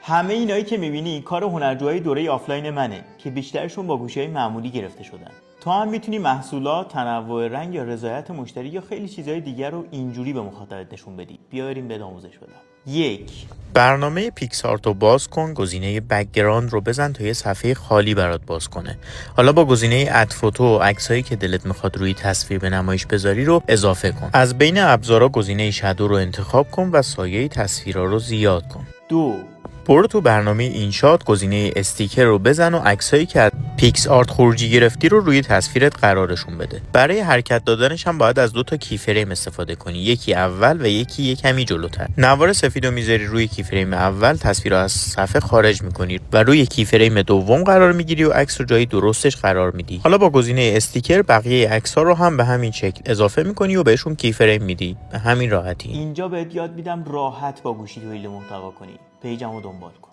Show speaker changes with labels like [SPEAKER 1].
[SPEAKER 1] همه اینایی که میبینی کار هنرجوهای دوره آفلاین منه که بیشترشون با گوشی‌های معمولی گرفته شدن. تو هم میتونی محصولات، تنوع رنگ یا رضایت مشتری یا خیلی چیزهای دیگر رو اینجوری به مخاطبت نشون بدی. بیا بریم به آموزش بدم. 1.
[SPEAKER 2] برنامه پیکسارت رو باز کن، گزینه بک‌گراند رو بزن تا یه صفحه خالی برات باز کنه. حالا با گزینه اد فوتو و عکسایی که دلت میخواد روی تصویر به نمایش بذاری رو اضافه کن. از بین ابزارا گزینه شادو رو انتخاب کن و سایه تصویرها رو زیاد کن.
[SPEAKER 1] 2.
[SPEAKER 2] برو تو برنامه اینشات، گزینه استیکر رو بزن و عکسایی که از پیکسارت خروجی گرفتی رو روی تصویرت قرارشون بده. برای حرکت دادنش هم باید از 2 تا کی فریم استفاده کنی، یکی اول و یکی کمی جلوتر. نوار سفیدو میذاری روی کی فریم اول، تصویر رو از صفحه خارج میکنی و روی کی فریم دوم قرار میگیری و عکس رو جای درستش قرار میدی. حالا با گزینه استیکر بقیه عکس‌ها رو هم به همین شکل اضافه میکنی و بهشون کی فریم میدی. به همین راحتی.
[SPEAKER 1] اینجا بهت یاد میدم راحت با گوشی تولید محتوا کنی. پیجمو دنبال کن.